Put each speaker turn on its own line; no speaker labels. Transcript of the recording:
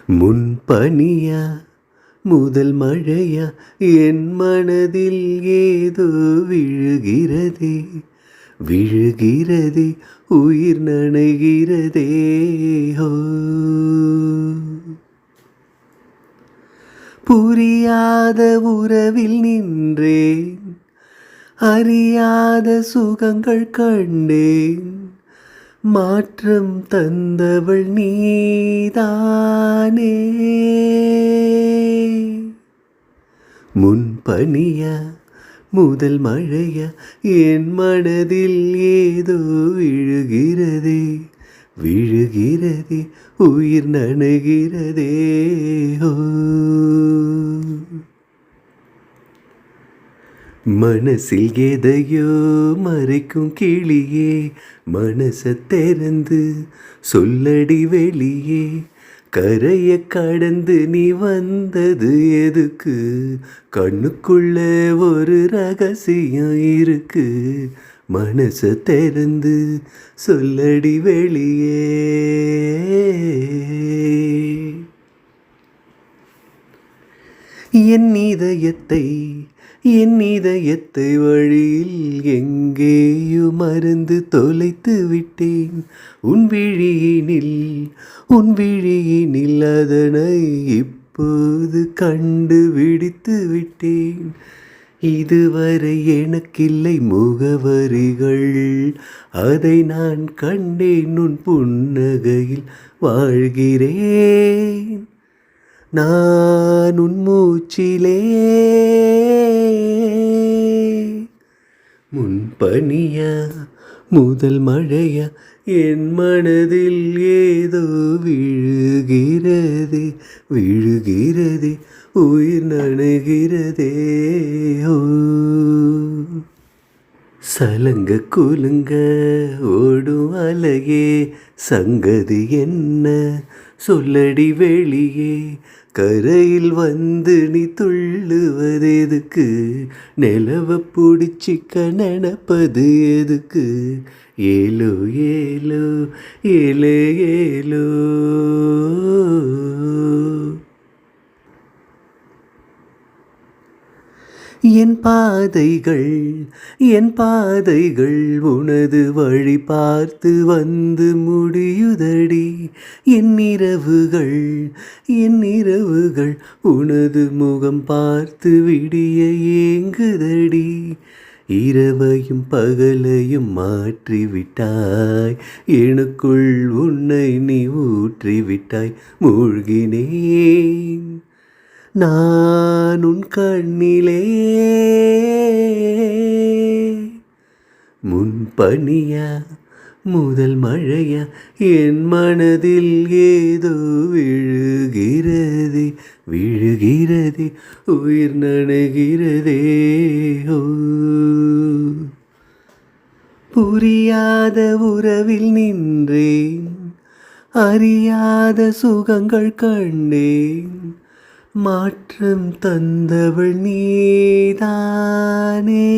முன்பனியா முதல் மழையா என் மனதில் ஏதோ விழுகிறதே விழுகிறதே உயிர் நனைகிறதே ஹோ. புரியாத உறவில் நின்றேன், அறியாத சுகங்கள் கண்டேன், மாற்றம் தந்தவள் நீதானே. முன்பனியா முதல் மழையா என் மனதில் ஏதோ விழுகிறதே விழுகிறதே உயிர் நனைகிறதே ஹோ. மனசில் எதையோ மறைக்கும் கிளியே, மனசை திறந்து சொல்லடி வெளியே. கரையை கடந்து நீ வந்தது எதுக்கு? கண்ணுக்குள்ள ஒரு ரகசியம் இருக்கு. மனசை திறந்து சொல்லடி வெளியே. என் இதயத்தை வழியில் எங்கேயோ மறந்து தொலைத்து விட்டேன். உன் விழியினில் அதனை இப்போது கண்டுபிடித்து விட்டேன். இதுவரை எனக்கில்லை முகவரிகள், அதை நான் கண்டேன் உன் புன்னகையில் வாழ்கிறேன். நான் உன் மூச்சிலே. முன்பனியா முதல் மழையா என் மனதில் ஏதோ விழுகிறதே விழுகிறதே உயிர் நனைகிறதே ஓ. சலங்க குலுங்க ஓடும் அலையே, சங்கதி என்ன சொல்லடி வெளியே. கரையில் வந்து நீ துள்ளுவதெதுக்கு? நிலவ பிடிச்சிக்க நினைப்பது எதுக்கு? ஏலோ ஏலோ ஏலே ஏலோ. என் பாதைகள் உனது வழி பார்த்து வந்து முடியுதடி. என் இரவுகள் உனது முகம் பார்த்து விடிய ஏங்குதடி. இரவையும் பகலையும் மாற்றிவிட்டாய், எனக்குள் உன்னை நீ ஊற்றிவிட்டாய். மூழ்கினேன் நான் உன் கண்ணிலே. முன்பனியா முதல் மழையா என் மனதில் ஏதோ விழுகிறதே விழுகிறதே உயிர் நனைகிறதே ஓ. புரியாத உறவில் நின்றேன், அறியாத சுகங்கள் கண்டேன், மாற்றம் தந்தவள் நீதானே.